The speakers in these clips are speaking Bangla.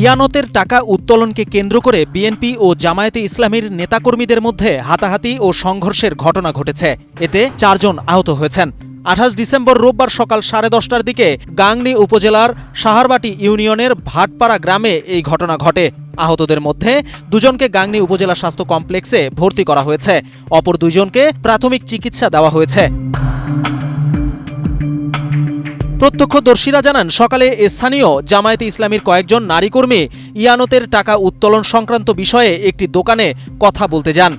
ইয়ানতের টাকা উত্তোলনকে কেন্দ্র করে বিএনপি ও জামায়াতে ইসলামীর নেতাকর্মীদের মধ্যে হাতাহাতি ও সংঘর্ষের ঘটনা ঘটেছে। এতে 4 জন আহত হয়েছেন। 28 ডিসেম্বর রোববার সকাল 10:30টার দিকে গাংনী উপজেলার সাহারবাটি ইউনিয়নের ভাটপাড়া গ্রামে এই ঘটনা ঘটে। আহতদের মধ্যে 2 জনকে গাংনী উপজেলা স্বাস্থ্য কমপ্লেক্সে ভর্তি করা হয়েছে, অপর 2 জনকে প্রাথমিক চিকিৎসা দেওয়া হয়েছে। প্রত্যক্ষদর্শীরা জানান, সকালে স্থানীয় জামায়াতে ইসলামীর কয়েকজন নারী কর্মী ইয়ানতের টাকা উত্তোলন সংক্রান্ত বিষয়ে একটি দোকানে কথা বলতে যান।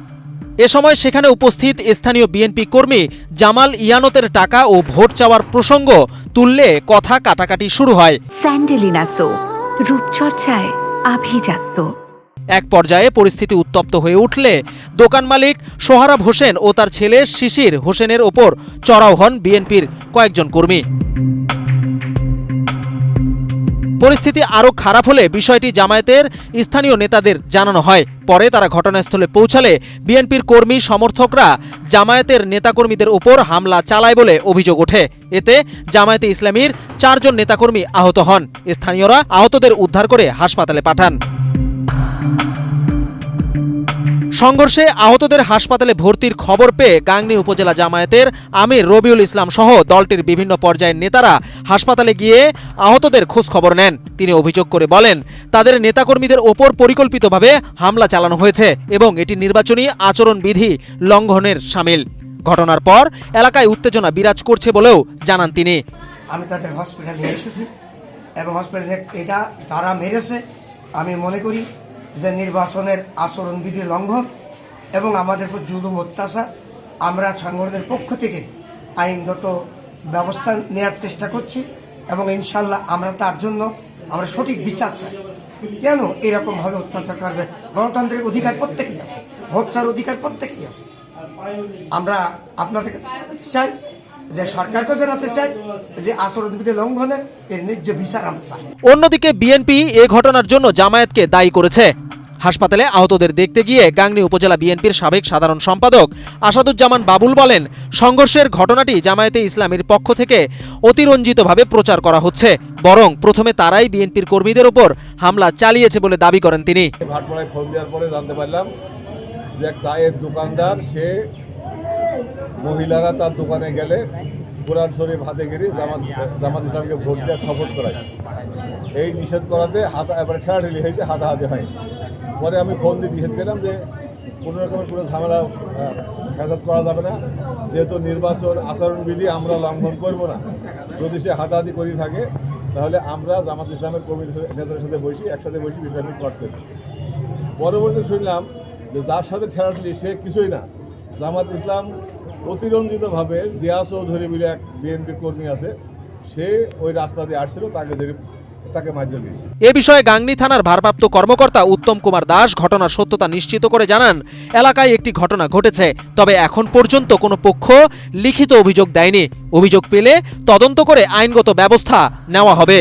এ সময় সেখানে উপস্থিত স্থানীয় বিএনপি কর্মী জামাল ইয়ানতের টাকা ও ভোট চাওয়ার প্রসঙ্গ তুললে কথা কাটাকাটি শুরু হয়। স্যান্ডেলিনা সো, রূপচর্চায় আভিজাত্য। এক পর্যায়ে পরিস্থিতি উত্তপ্ত হয়ে উঠলে দোকান মালিক সোহরাব হোসেন ও তার ছেলে শিশির হোসেনের ওপর চড়াও হন বিএনপির কয়েকজন কর্মী। পরিস্থিতি আরও খারাপ হলে বিষয়টি জামায়াতের স্থানীয় নেতাদের জানানো হয়। পরে তারা ঘটনাস্থলে পৌঁছালে বিএনপির কর্মী সমর্থকরা জামায়াতের নেতাকর্মীদের ওপর হামলা চালায় বলে অভিযোগ ওঠে। এতে জামায়াতে ইসলামীর 4 জন নেতাকর্মী আহত হন। স্থানীয়রা আহতদের উদ্ধার করে হাসপাতালে পাঠান। সংঘর্ষে আহতদের হাসপাতালে ভর্তির খবর পেয়ে গাংনী উপজেলা জামায়াতের আমির রবিউল ইসলাম সহ দলটির বিভিন্ন পর্যায়ের নেতারা হাসপাতালে গিয়ে আহতদের খোঁজ খবর নেন। তিনি অভিযোগ করে বলেন, তাদের নেতাকর্মীদের ওপর পরিকল্পিতভাবে হামলা চালানো হয়েছে এবং এটি নির্বাচনী আচরণবিধি লঙ্ঘনের শামিল। ঘটনার পর এলাকায় উত্তেজনা বিরাজ করছে বলেও জানান তিনি। আমি তাদের হসপিটালে এসেছি এবং হসপিটালে এটা যারা মেরেছে আমি মনে করি যে নির্বাচনের আচরণবিধি লঙ্ঘন এবং আমাদের উপর জুলুম অত্যাচার। আমরা সংগঠনের পক্ষ থেকে আইনগত ব্যবস্থা নেওয়ার চেষ্টা করছি এবং ইনশাল্লাহ আমরা তার জন্য আমরা সঠিক বিচার চাই। কেন এরকমভাবে অত্যাচার করবে? গণতান্ত্রিক অধিকার প্রত্যেকেই আছে, ভোট চাওয়ার অধিকার প্রত্যেকেই আছে। আমরা আপনাদের কাছে জানাতে চাই যে সরকারকে জানাতে চাই যে আচরণবিধি লঙ্ঘনের এর ন্যায্য বিচার আমরা চাই। অন্যদিকে বিএনপি এ ঘটনার জন্য জামায়াতকে দায়ী করেছে। হাসপাতালে আহতদের দেখতে গিয়ে গাংনী উপজেলা বিএনপির সাবেক সাধারণ সম্পাদক আসাদুজ্জামান বাবুল বলেন, সংঘর্ষের ঘটনাটি জামায়াতে ইসলামীর পক্ষ থেকে অতিরঞ্জিতভাবে প্রচার করা হচ্ছে, বরং প্রথমে তারাই বিএনপির কর্মীদের উপর হামলা চালিয়েছে বলে দাবি করেন তিনি। ভাটপাড়ায় ফোন দেওয়ার পরে জানতে পারলাম যে এক চায়ের দোকানদার, সে মহিলারা তার দোকানে গেলে কোরআন শরীফ হাতে গিয়ে জামাত ইসলামকে ভোট দেওয়ার শপথ করায়। এই নিষেধ করাতে এবারে ঠেলাঠেলি হয়েছে, হাতাহাতি হয়। পরে আমি ফোন দিয়ে নিষেধ করলাম যে কোনো রকমের কোনো ঝামেলা হেফাজত করা যাবে না, যেহেতু নির্বাচন আচরণবিধি আমরা লঙ্ঘন করব না। যদি সে হাতাহাতি করে থাকে তাহলে আমরা জামাত ইসলামের কর্মী নেতাদের সাথে একসাথে বসি বিষয়টি করতে। পরবর্তী শুনলাম যে যার সাথে ঠেলাঠেলি সে কিছুই না, জামাত ইসলাম অতিরঞ্জিতভাবে জিয়া চৌধুরী বলে এক বিএনপি কর্মী আছে, সে ওই রাস্তা দিয়ে আসছিল, তাকে মারধর দিয়েছে। এ বিষয়ে গাংনী থানার ভারপ্রাপ্ত কর্মকর্তা উত্তম কুমার দাস ঘটনার সত্যতা নিশ্চিত করে জানান, এলাকায় একটি ঘটনা ঘটেছে, তবে এখন পর্যন্ত কোনো পক্ষ লিখিত অভিযোগ দেয়নি। অভিযোগ পেলে তদন্ত করে আইনগত ব্যবস্থা নেওয়া হবে।